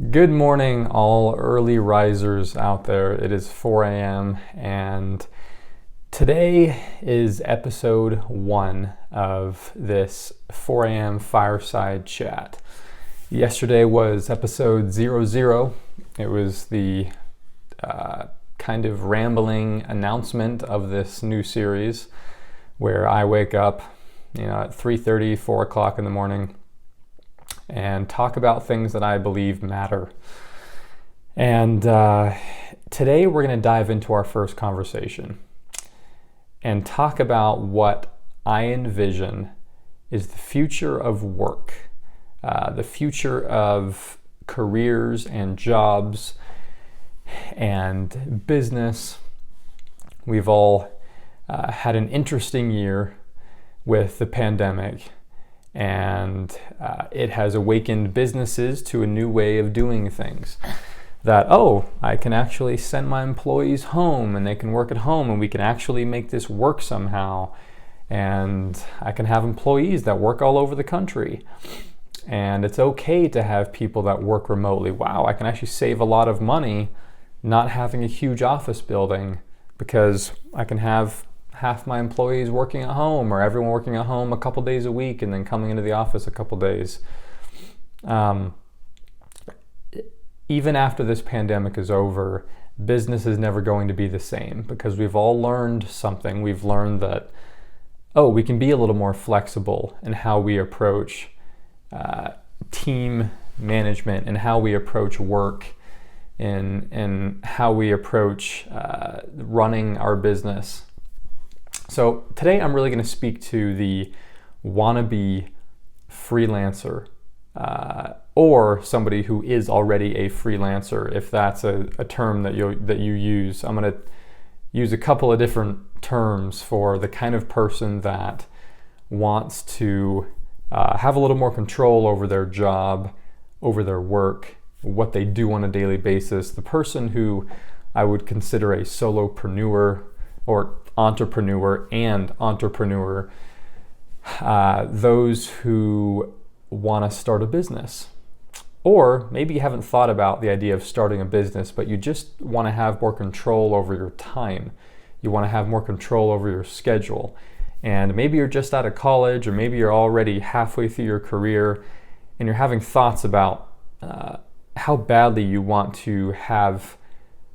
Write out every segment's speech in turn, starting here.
Good morning, all early risers out there. It is 4 a.m. and today is episode 1 of this 4 a.m. fireside chat. Yesterday was episode 00. It was the kind of rambling announcement of this new series where I wake up, at 3:30, 4 o'clock in the morning and talk about things that I believe matter. And today we're going to dive into our first conversation and talk about what I envision is the future of work, the future of careers and jobs and business. We've all had an interesting year with the pandemic, and it has awakened businesses to a new way of doing things. That, I can actually send my employees home and they can work at home and we can actually make this work somehow. And I can have employees that work all over the country. And it's okay to have people that work remotely. Wow, I can actually save a lot of money not having a huge office building because I can have half my employees working at home or everyone working at home a couple days a week and then coming into the office a couple days. Even after this pandemic is over, business is never going to be the same because we've all learned something. We've learned that, we can be a little more flexible in how we approach team management and how we approach work and how we approach running our business. So today I'm really going to speak to the wannabe freelancer or somebody who is already a freelancer, if that's a term that you use. I'm going to use a couple of different terms for the kind of person that wants to have a little more control over their job, over their work, what they do on a daily basis. The person who I would consider a solopreneur or entrepreneur, those who want to start a business. Or maybe you haven't thought about the idea of starting a business, but you just want to have more control over your time. You want to have more control over your schedule. And maybe you're just out of college, or maybe you're already halfway through your career and you're having thoughts about how badly you want to have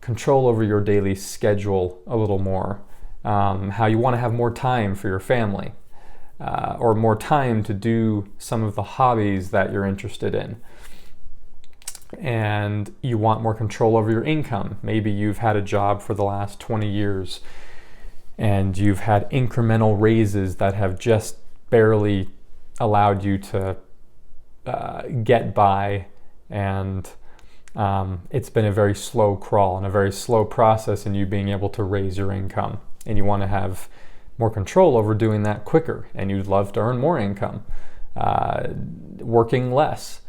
control over your daily schedule a little more. How you want to have more time for your family, or more time to do some of the hobbies that you're interested in. And you want more control over your income. Maybe you've had a job for the last 20 years and you've had incremental raises that have just barely allowed you to get by, and it's been a very slow crawl and a very slow process in you being able to raise your income. And you want to have more control over doing that quicker, and you'd love to earn more income, working less.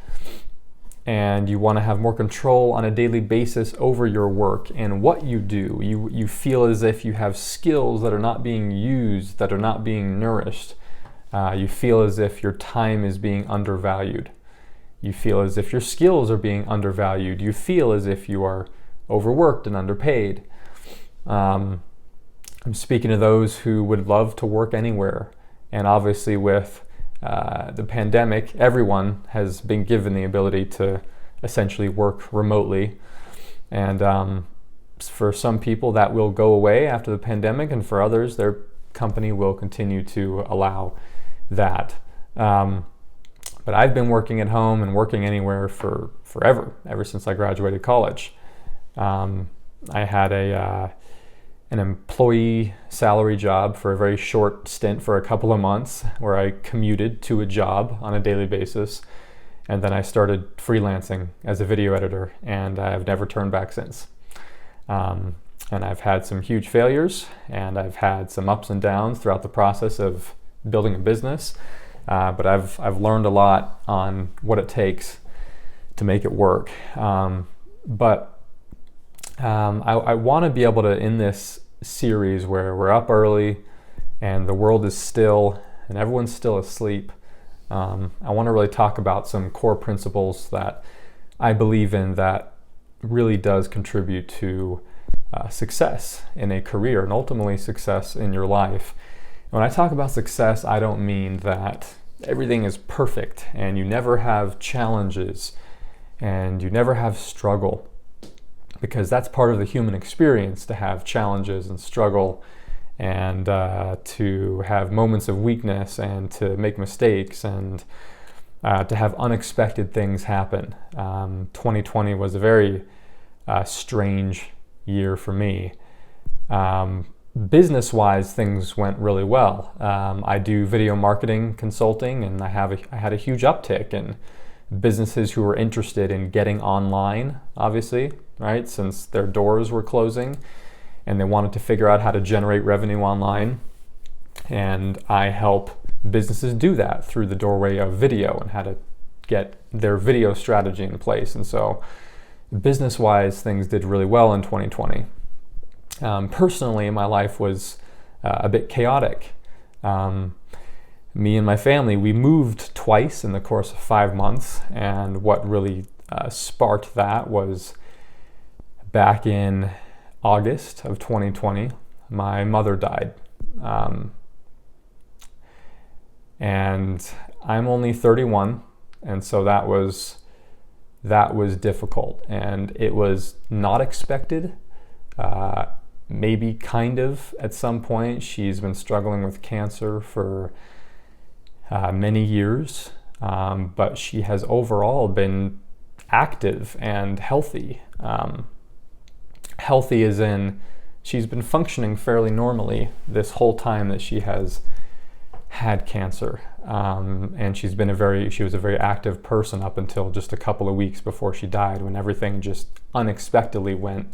And you want to have more control on a daily basis over your work and what you do. You feel as if you have skills that are not being used, that are not being nourished. You feel as if your time is being undervalued. You feel as if your skills are being undervalued. You feel as if you are overworked and underpaid. I'm speaking to those who would love to work anywhere. And obviously with the pandemic, everyone has been given the ability to essentially work remotely. And for some people that will go away after the pandemic, and for others, their company will continue to allow that. But I've been working at home and working anywhere for forever, ever since I graduated college. I had an employee salary job for a very short stint for a couple of months where I commuted to a job on a daily basis. And then I started freelancing as a video editor, and I have never turned back since. And I've had some huge failures, and I've had some ups and downs throughout the process of building a business. But I've learned a lot on what it takes to make it work. I want to be able to, in this series where we're up early and the world is still and everyone's still asleep, I want to really talk about some core principles that I believe in that really does contribute to success in a career and ultimately success in your life. When I talk about success, I don't mean that everything is perfect and you never have challenges and you never have struggle, because that's part of the human experience, to have challenges and struggle and to have moments of weakness and to make mistakes and to have unexpected things happen. 2020 was a very strange year for me. Business-wise, things went really well. I do video marketing consulting, and I had a huge uptick in businesses who were interested in getting online, obviously, right? Since their doors were closing and they wanted to figure out how to generate revenue online. And I help businesses do that through the doorway of video and how to get their video strategy in place. And so business-wise, things did really well in 2020. Personally, my life was a bit chaotic. Me and my family, we moved twice in the course of 5 months, and what really sparked that was back in August of 2020, my mother died. And I'm only 31, and so that was difficult, and it was not expected. Maybe kind of at some point. She's been struggling with cancer for many years, but she has overall been active and healthy. Healthy as in she's been functioning fairly normally this whole time that she has had cancer, and she was a very active person up until just a couple of weeks before she died, when everything just unexpectedly went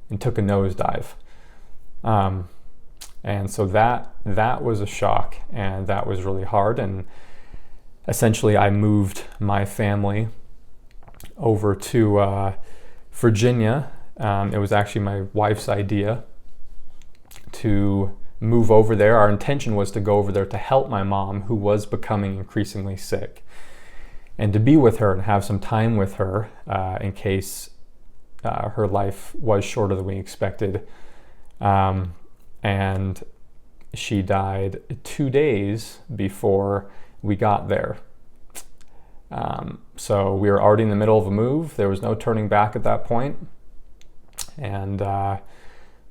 and took a nosedive. And so that was a shock, and that was really hard. And essentially I moved my family over to Virginia. It was actually my wife's idea to move over there. Our intention was to go over there to help my mom, who was becoming increasingly sick, and to be with her and have some time with her in case her life was shorter than we expected. And she died 2 days before we got there. So we were already in the middle of a move. There was no turning back at that point. And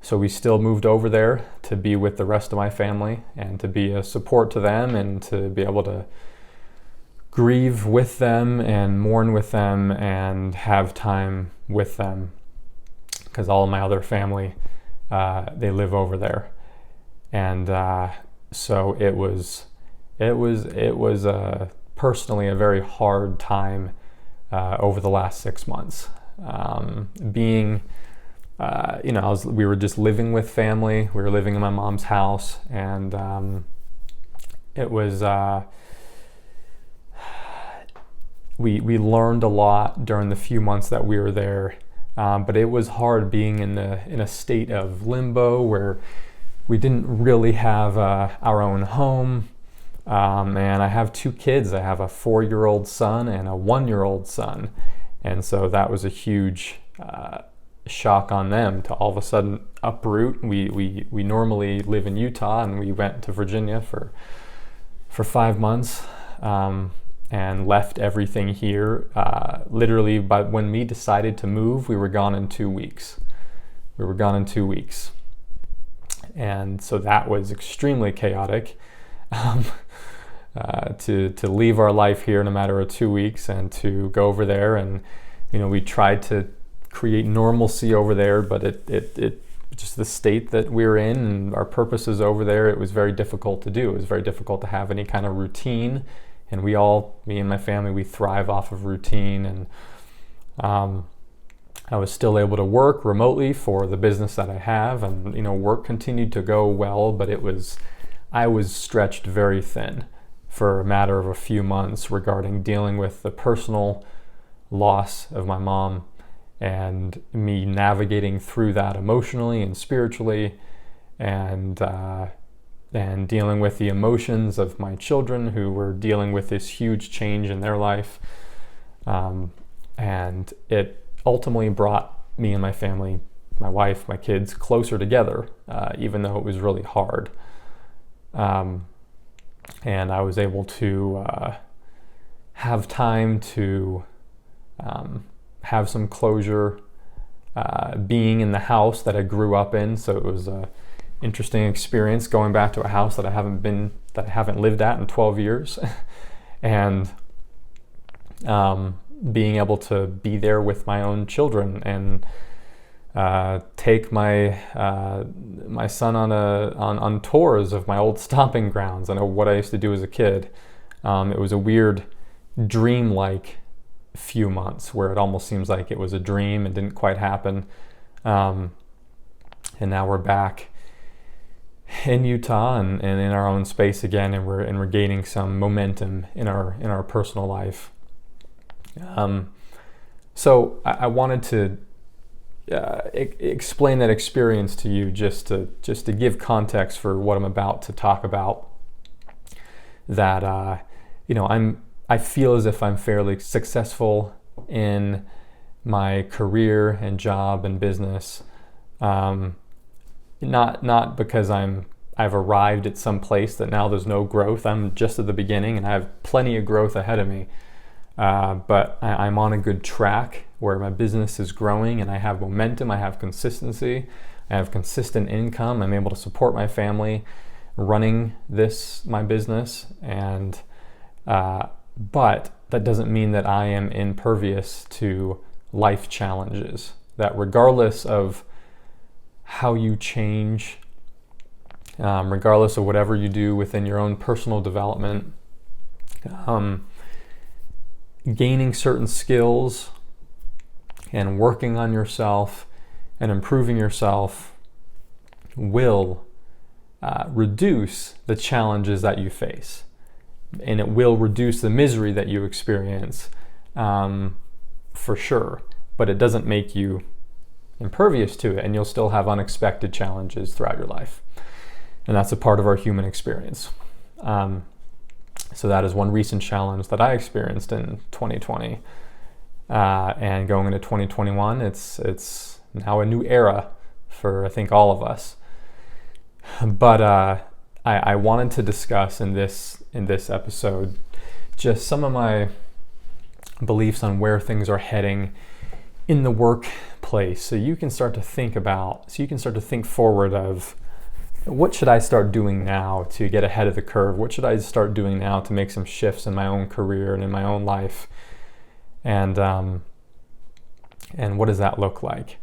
so we still moved over there to be with the rest of my family and to be a support to them and to be able to grieve with them and mourn with them and have time with them, because all of my other family, they live over there. And so it was personally a very hard time over the last 6 months. We were just living with family. We were living in my mom's house, and it was we learned a lot during the few months that we were there, but it was hard being in a state of limbo where we didn't really have our own home. And I have 2 kids. I have a 4-year-old son and a 1-year-old son, and so that was a huge shock on them to all of a sudden uproot. We normally live in Utah, and we went to Virginia for 5 months, and left everything here. Literally, but when we decided to move, we were gone in 2 weeks. And so that was extremely chaotic. To leave our life here in a matter of 2 weeks and to go over there, and we tried to create normalcy over there, but it just the state that we're in and our purposes over there, it was very difficult to do. It was very difficult to have any kind of routine, and me and my family, we thrive off of routine. And I was still able to work remotely for the business that I have, and work continued to go well, but I was stretched very thin for a matter of a few months regarding dealing with the personal loss of my mom and me navigating through that emotionally and spiritually, and dealing with the emotions of my children who were dealing with this huge change in their life. And it ultimately brought me and my family, my wife, my kids, closer together, even though it was really hard. And I was able to have time to have some closure, being in the house that I grew up in. So it was an interesting experience going back to a house that I haven't lived at in 12 years, and being able to be there with my own children and take my my son on tours of my old stomping grounds. I know what I used to do as a kid. It was a weird dream-like few months where it almost seems like it was a dream and didn't quite happen. And now we're back in Utah and in our own space again, and we're gaining some momentum in our personal life. So I wanted to explain that experience to you, just to give context for what I'm about to talk about. That I feel as if I'm fairly successful in my career and job and business. Not because I've arrived at some place that now there's no growth. I'm just at the beginning and I have plenty of growth ahead of me. But I'm on a good track where my business is growing and I have momentum, I have consistency, I have consistent income. I'm able to support my family running my business, and but that doesn't mean that I am impervious to life challenges. That regardless of how you change, regardless of whatever you do within your own personal development, gaining certain skills and working on yourself and improving yourself will reduce the challenges that you face. And it will reduce the misery that you experience, for sure. But it doesn't make you impervious to it, and you'll still have unexpected challenges throughout your life. And that's a part of our human experience. So that is one recent challenge that I experienced in 2020. And going into 2021, it's now a new era for, I think, all of us. But I wanted to discuss in this episode just some of my beliefs on where things are heading in the workplace, so you can start to think forward of, what should I start doing now to get ahead of the curve? What should I start doing now to make some shifts in my own career and in my own life? And what does that look like?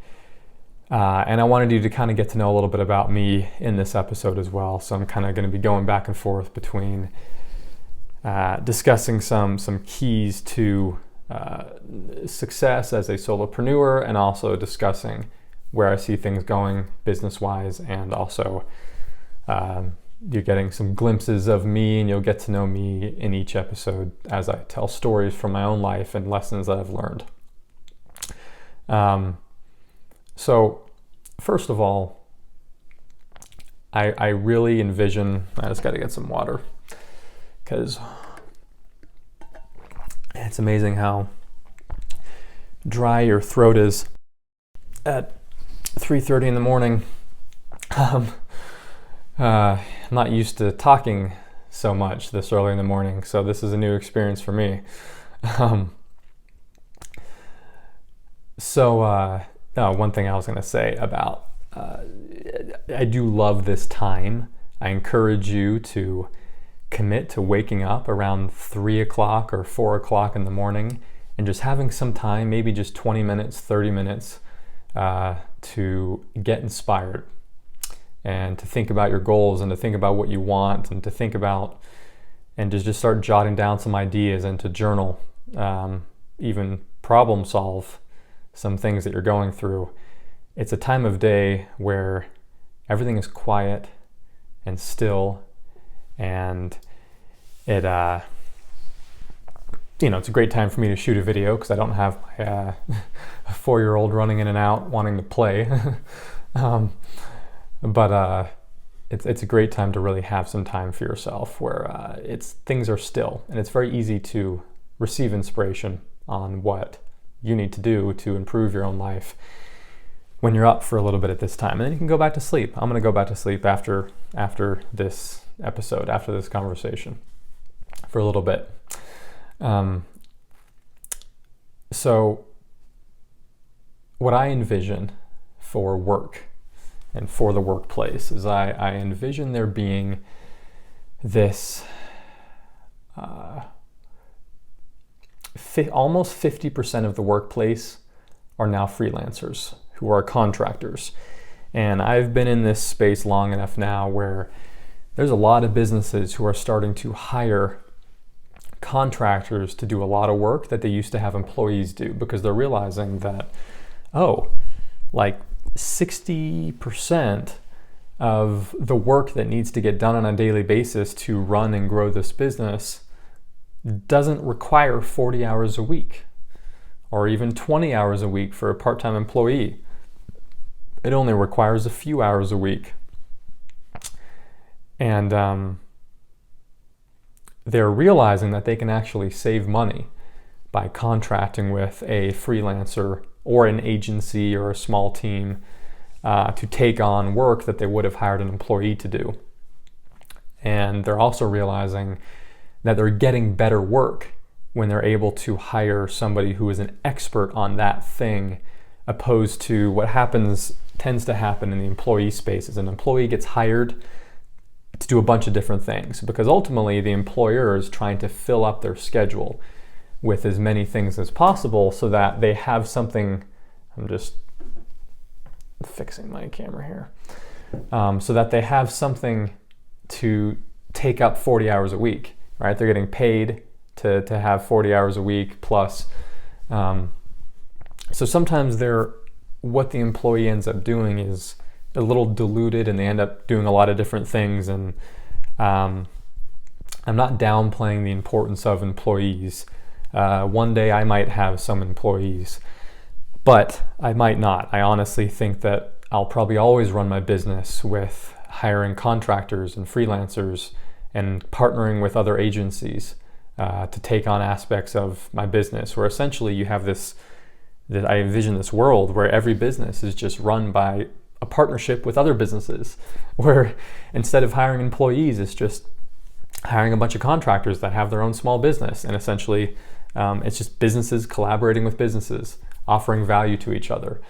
And I wanted you to kind of get to know a little bit about me in this episode as well. So I'm kind of going to be going back and forth between discussing some keys to success as a solopreneur, and also discussing where I see things going business-wise, and also you're getting some glimpses of me, and you'll get to know me in each episode as I tell stories from my own life and lessons that I've learned. So first of all, I really envision, I just got to get some water, because it's amazing how dry your throat is at 3:30 in the morning. I'm not used to talking so much this early in the morning, so this is a new experience for me. One thing I was going to say about, I do love this time. I encourage you to commit to waking up around 3 o'clock or 4 o'clock in the morning and just having some time, maybe just 20 minutes, 30 minutes, to get inspired and to think about your goals and to think about what you want and to think about and to just start jotting down some ideas and to journal, even problem solve some things that you're going through. It's a time of day where everything is quiet and still, and it it's a great time for me to shoot a video because I don't have my a 4-year-old running in and out wanting to play. But it's a great time to really have some time for yourself where things are still, and it's very easy to receive inspiration on what you need to do to improve your own life when you're up for a little bit at this time. And then you can go back to sleep. I'm going to go back to sleep after this episode, after this conversation, for a little bit. So what I envision for work and for the workplace is I envision there being this almost 50% of the workplace are now freelancers who are contractors. And I've been in this space long enough now where there's a lot of businesses who are starting to hire contractors to do a lot of work that they used to have employees do, because they're realizing that, like 60% of the work that needs to get done on a daily basis to run and grow this business doesn't require 40 hours a week or even 20 hours a week for a part-time employee. It only requires a few hours a week. And they're realizing that they can actually save money by contracting with a freelancer or an agency or a small team to take on work that they would have hired an employee to do. And they're also realizing that they're getting better work when they're able to hire somebody who is an expert on that thing, opposed to what tends to happen in the employee space is an employee gets hired to do a bunch of different things, because ultimately the employer is trying to fill up their schedule with as many things as possible so that they have something. I'm just fixing my camera here. So that they have something to take up 40 hours a week, right? They're getting paid to have 40 hours a week plus. So sometimes what the employee ends up doing is a little diluted, and they end up doing a lot of different things. And I'm not downplaying the importance of employees. One day I might have some employees, but I might not. I honestly think that I'll probably always run my business with hiring contractors and freelancers and partnering with other agencies to take on aspects of my business, where essentially you have I envision this world where every business is just run by a partnership with other businesses, where instead of hiring employees, it's just hiring a bunch of contractors that have their own small business. And essentially it's just businesses collaborating with businesses, offering value to each other,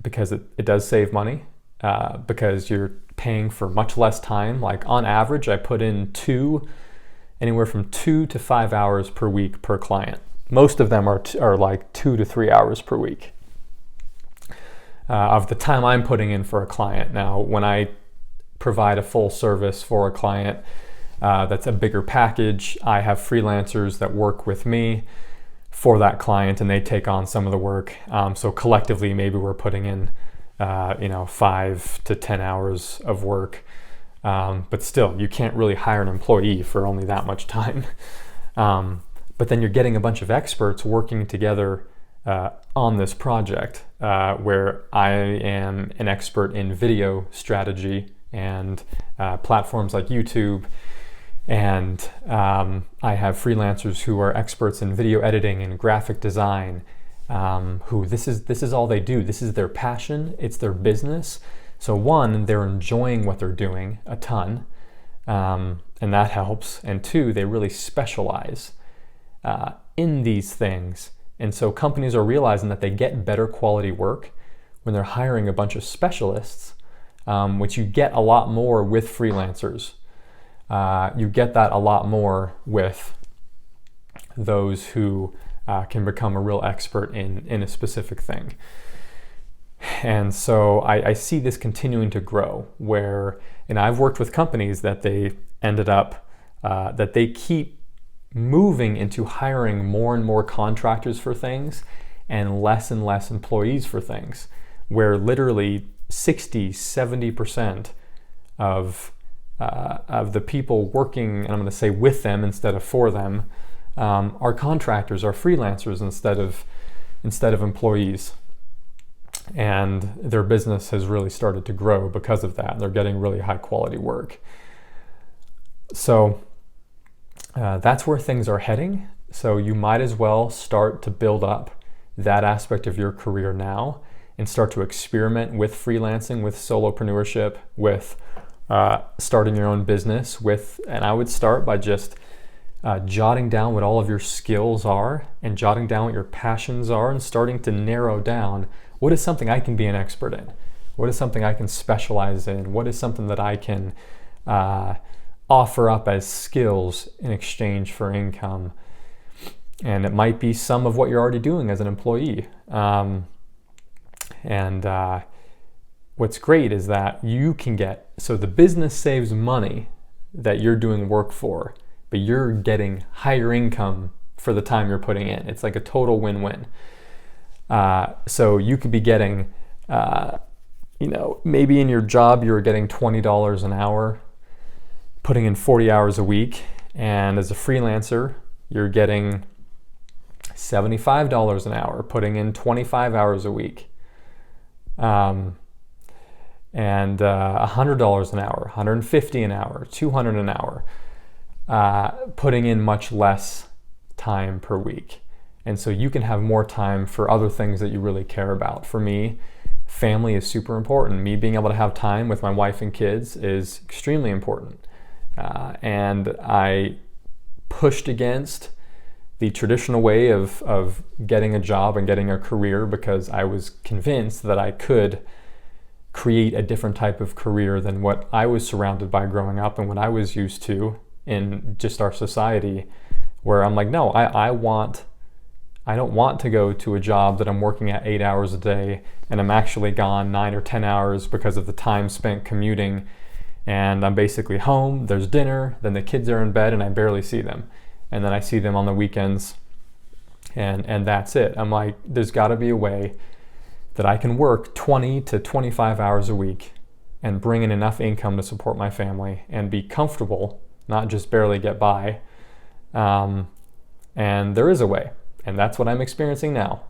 because it does save money, because you're paying for much less time. Like on average, I put in anywhere from 2 to 5 hours per week per client. Most of them are like 2 to 3 hours per week of the time I'm putting in for a client. Now, when I provide a full service for a client that's a bigger package, I have freelancers that work with me for that client, and they take on some of the work. So collectively, maybe we're putting in 5 to 10 hours of work. But still, you can't really hire an employee for only that much time. But then you're getting a bunch of experts working together on this project, where I am an expert in video strategy and platforms like YouTube. And I have freelancers who are experts in video editing and graphic design, who this is all they do. This is their passion. It's their business. So one, they're enjoying what they're doing a ton, and that helps. And two, they really specialize in these things. And so companies are realizing that they get better quality work when they're hiring a bunch of specialists, which you get a lot more with freelancers. You get that a lot more with those who can become a real expert in a specific thing. And so I see this continuing to grow, and I've worked with companies that they ended up, that they keep moving into hiring more and more contractors for things and less employees for things, where literally 60-70% of the people working, and I'm going to say with them instead of for them, are contractors, are freelancers instead of employees. And their business has really started to grow because of that. They're getting really high quality work. So that's where things are heading. So you might as well start to build up that aspect of your career now and start to experiment with freelancing, with solopreneurship, with starting your own business and I would start by just jotting down what all of your skills are and jotting down what your passions are and starting to narrow down what is something I can be an expert in, what is something I can specialize in, what is something that I can offer up as skills in exchange for income. And it might be some of what you're already doing as an employee. What's great is that so the business saves money that you're doing work for, but you're getting higher income for the time you're putting in. It's like a total win-win. So you could be getting, maybe in your job you're getting $20 an hour, putting in 40 hours a week. And as a freelancer, you're getting $75 an hour, putting in 25 hours a week. And $100 an hour, $150 an hour, $200 an hour, putting in much less time per week. And so you can have more time for other things that you really care about. For me, family is super important. Me being able to have time with my wife and kids is extremely important. And I pushed against the traditional way of getting a job and getting a career because I was convinced that I could create a different type of career than what I was surrounded by growing up and what I was used to in just our society, where I'm like, no, I don't want to go to a job that I'm working at 8 hours a day and I'm actually gone 9 or 10 hours because of the time spent commuting, and I'm basically home, there's dinner, then the kids are in bed and I barely see them. And then I see them on the weekends and that's it. I'm like, there's gotta be a way that I can work 20 to 25 hours a week and bring in enough income to support my family and be comfortable, not just barely get by. And there is a way, and that's what I'm experiencing now.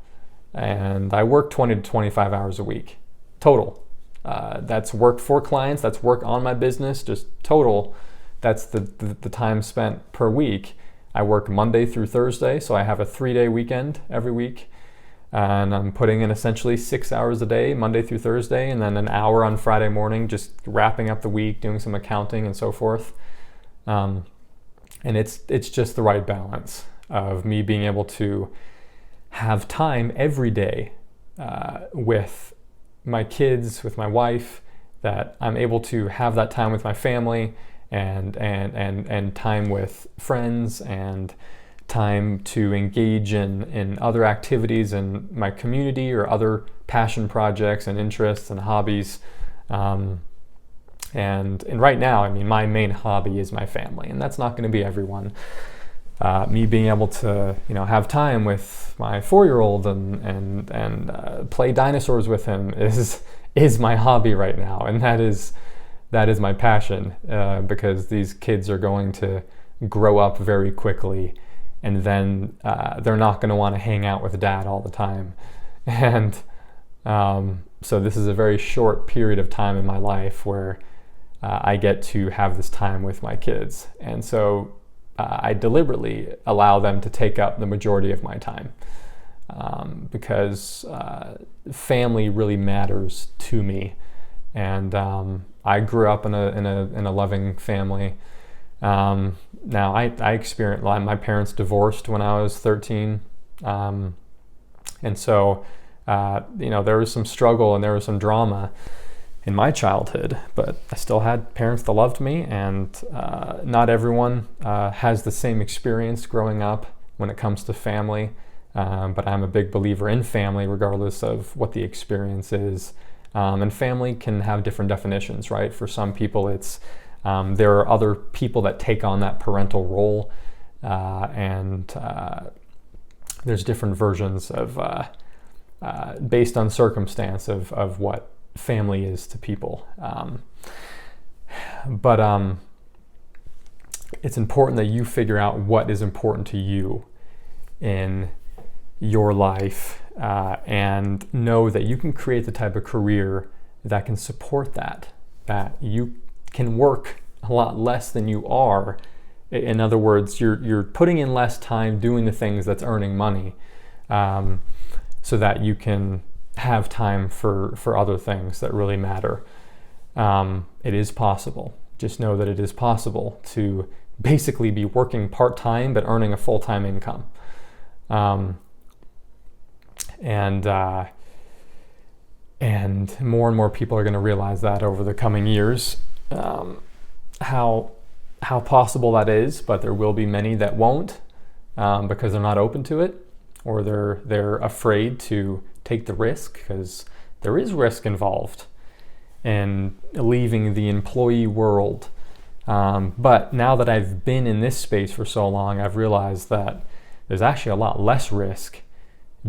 And I work 20 to 25 hours a week, total. That's work for clients, that's work on my business, just total. That's the time spent per week. I work Monday through Thursday, so I have a 3-day weekend every week. And I'm putting in essentially 6 hours a day, Monday through Thursday, and then an hour on Friday morning, just wrapping up the week, doing some accounting and so forth. And it's just the right balance of me being able to have time every day with my kids, with my wife, that I'm able to have that time with my family and time with friends and time to engage in other activities in my community or other passion projects and interests and hobbies. And right now, I mean, my main hobby is my family, and that's not going to be everyone. Me being able to, have time with my 4-year-old and play dinosaurs with him is my hobby right now, and that is my passion, because these kids are going to grow up very quickly, and then they're not going to want to hang out with dad all the time. And so this is a very short period of time in my life where I get to have this time with my kids. And so I deliberately allow them to take up the majority of my time, because family really matters to me. And I grew up in a loving family. Now I experienced, my parents divorced when I was 13. And so, there was some struggle and there was some drama in my childhood, but I still had parents that loved me, and not everyone has the same experience growing up when it comes to family. But I'm a big believer in family regardless of what the experience is. And family can have different definitions, right? For some people it's there are other people that take on that parental role, and there's different versions of based on circumstance of what family is to people. But it's important that you figure out what is important to you in your life, and know that you can create the type of career that can support that you can work a lot less than you are In other words, you're putting in less time doing the things that's earning money, so that you can have time for other things that really matter. It is possible. Just know that it is possible to basically be working part-time but earning a full-time income. And more and more people are going to realize that over the coming years, how possible that is. But there will be many that won't, because they're not open to it, or they're afraid to take the risk, because there is risk involved in leaving the employee world. But now that I've been in this space for so long, I've realized that there's actually a lot less risk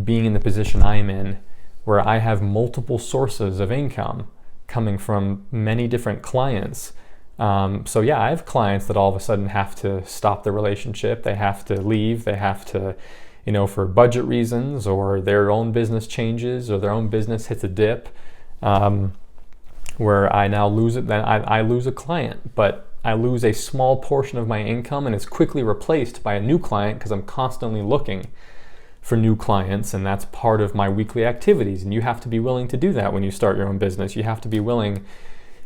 being in the position I'm in, where I have multiple sources of income coming from many different clients. So yeah, I have clients that all of a sudden have to stop the relationship. They have to leave. They have to, for budget reasons, or their own business changes, or their own business hits a dip, where I now lose it. Then I lose a client, but I lose a small portion of my income, and it's quickly replaced by a new client, because I'm constantly looking for new clients, and that's part of my weekly activities. And you have to be willing to do that when you start your own business. You have to be willing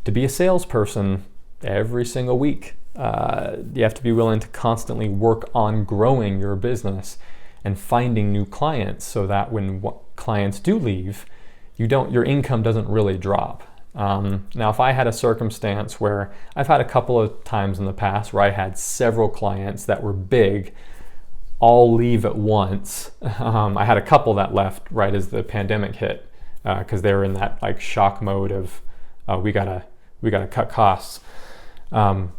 to be a salesperson every single week. You have to be willing to constantly work on growing your business and finding new clients, so that when clients do leave, your income doesn't really drop. Now, if I had a circumstance where I've had a couple of times in the past where I had several clients that were big all leave at once. I had a couple that left right as the pandemic hit, because they were in that like shock mode of we gotta cut costs. But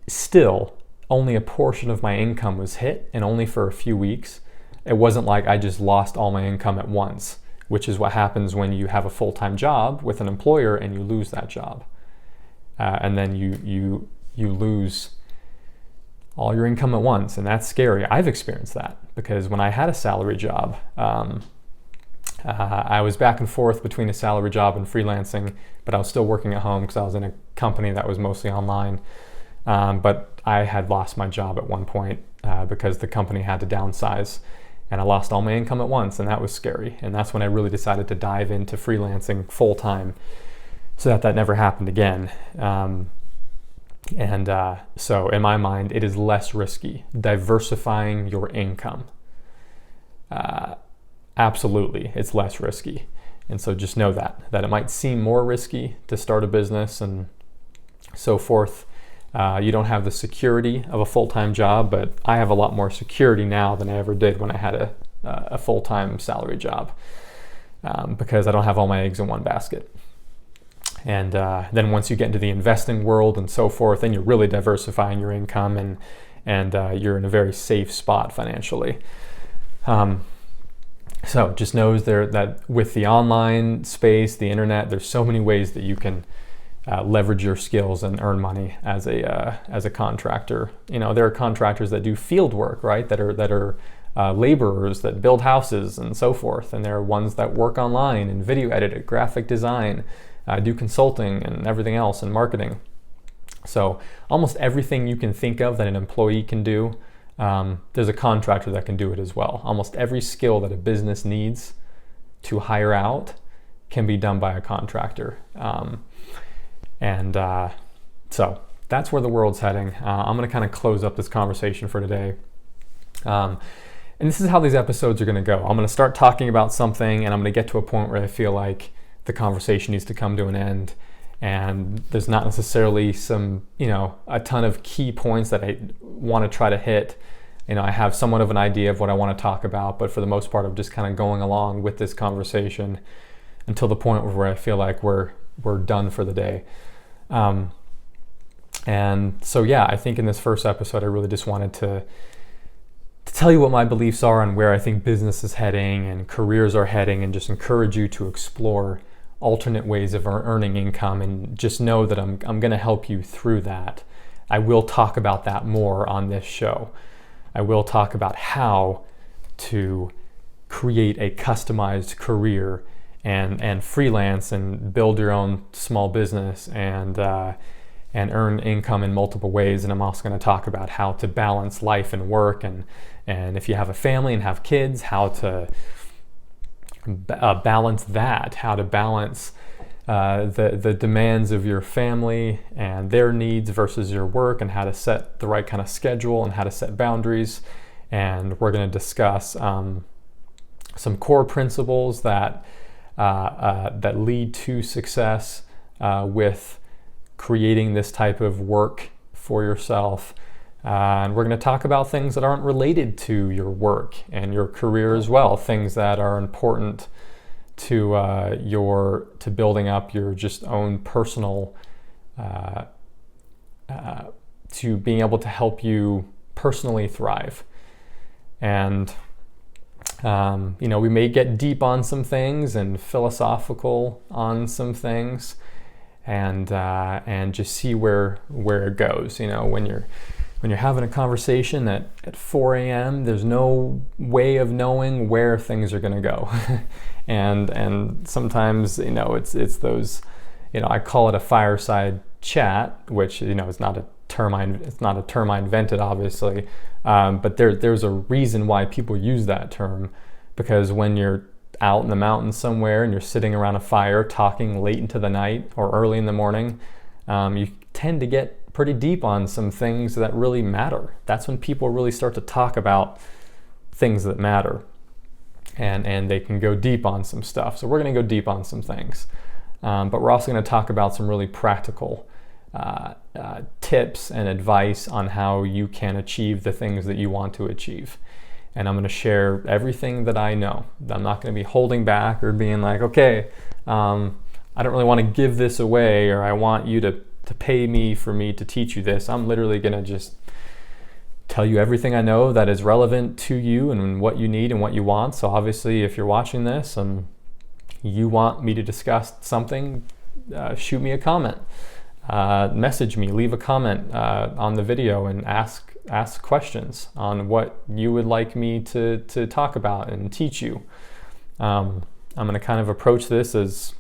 still, only a portion of my income was hit, and only for a few weeks. It wasn't like I just lost all my income at once, which is what happens when you have a full-time job with an employer and you lose that job, and then you lose all your income at once, and that's scary. I've experienced that, because when I had a salary job, I was back and forth between a salary job and freelancing, but I was still working at home because I was in a company that was mostly online. But I had lost my job at one point because the company had to downsize, and I lost all my income at once, and that was scary. And that's when I really decided to dive into freelancing full time, so that never happened again. So in my mind, it is less risky. Diversifying your income, absolutely, it's less risky. And so just know that it might seem more risky to start a business and so forth. You don't have the security of a full-time job, but I have a lot more security now than I ever did when I had a full-time salary job, because I don't have all my eggs in one basket. And then once you get into the investing world and so forth, then you're really diversifying your income, and you're in a very safe spot financially. So just knows that with the online space, the internet, there's so many ways that you can leverage your skills and earn money as a contractor. There are contractors that do field work, right? That are laborers that build houses and so forth. And there are ones that work online and video edit, graphic design, do consulting and everything else, and marketing. So almost everything you can think of that an employee can do, there's a contractor that can do it as well. Almost every skill that a business needs to hire out can be done by a contractor. So that's where the world's heading. I'm going to kind of close up this conversation for today. And this is how these episodes are going to go. I'm going to start talking about something, and I'm going to get to a point where I feel like the conversation needs to come to an end, and there's not necessarily a ton of key points that I want to try to hit. I have somewhat of an idea of what I want to talk about, but for the most part, I'm just kind of going along with this conversation until the point where I feel like we're done for the day. And so, yeah, I think in this first episode, I really just wanted to tell you what my beliefs are and where I think business is heading and careers are heading, and just encourage you to explore alternate ways of earning income, and just know that I'm going to help you through that. I will talk about that more on this show. I will talk about how to create a customized career and freelance and build your own small business and and earn income in multiple ways. And I'm also going to talk about how to balance life and work, and if you have a family and have kids, how to balance that, how to balance the demands of your family and their needs versus your work, and how to set the right kind of schedule and how to set boundaries. And we're going to discuss some core principles that lead to success with creating this type of work for yourself. And we're going to talk about things that aren't related to your work and your career as well, things that are important to building up your just own personal, to being able to help you personally thrive. And we may get deep on some things and philosophical on some things, and just see where it goes. When you're having a conversation at 4 a.m., there's no way of knowing where things are going to go. and sometimes, it's those, I call it a fireside chat, which, is not a term I invented, obviously. But there's a reason why people use that term, because when you're out in the mountains somewhere and you're sitting around a fire talking late into the night or early in the morning, you tend to get pretty deep on some things that really matter. That's when people really start to talk about things that matter, and they can go deep on some stuff. So we're going to go deep on some things, but we're also going to talk about some really practical tips and advice on how you can achieve the things that you want to achieve. And I'm going to share everything that I know. I'm not going to be holding back or being like, okay, I don't really want to give this away, or I want you to pay me for me to teach you this. I'm literally going to just tell you everything I know that is relevant to you and what you need and what you want. So obviously, if you're watching this and you want me to discuss something, shoot me a comment, message me, leave a comment on the video, and ask questions on what you would like me to talk about and teach you. I'm going to kind of approach this as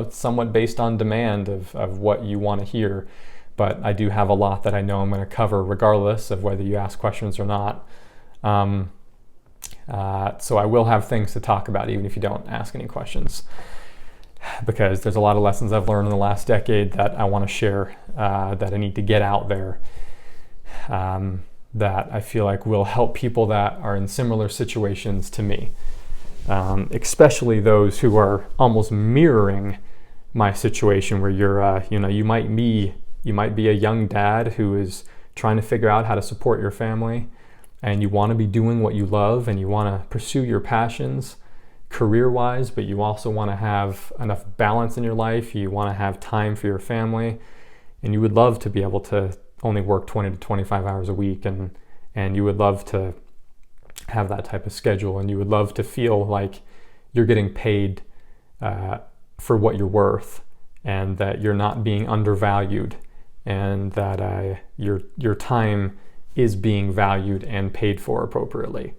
somewhat based on demand of what you want to hear. But I do have a lot that I know I'm going to cover regardless of whether you ask questions or not. So I will have things to talk about even if you don't ask any questions, because there's a lot of lessons I've learned in the last decade that I want to share, that I need to get out there, that I feel like will help people that are in similar situations to me. Especially those who are almost mirroring my situation, where you're, you might be a young dad who is trying to figure out how to support your family, and you want to be doing what you love, and you want to pursue your passions career-wise, but you also want to have enough balance in your life. You want to have time for your family, and you would love to be able to only work 20 to 25 hours a week, and you would love to have that type of schedule, and you would love to feel like you're getting paid for what you're worth, and that you're not being undervalued, and that your time is being valued and paid for appropriately.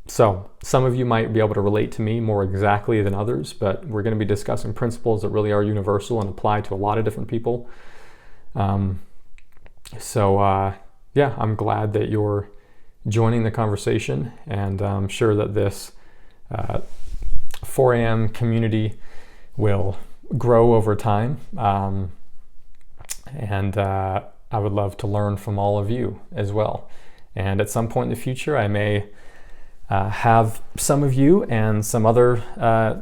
So some of you might be able to relate to me more exactly than others, but we're going to be discussing principles that really are universal and apply to a lot of different people. I'm glad that you're joining the conversation, and I'm sure that this 4 a.m. community will grow over time, and I would love to learn from all of you as well. And at some point in the future, I may have some of you and some other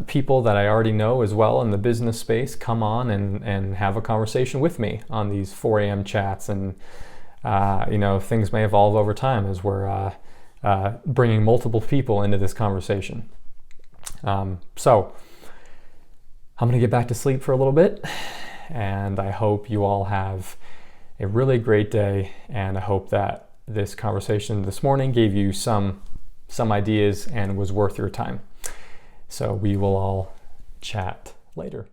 people that I already know as well in the business space come on and have a conversation with me on these 4 a.m. chats. And things may evolve over time as we're bringing multiple people into this conversation. So I'm going to get back to sleep for a little bit, and I hope you all have a really great day, and I hope that this conversation this morning gave you some ideas and was worth your time. So we will all chat later.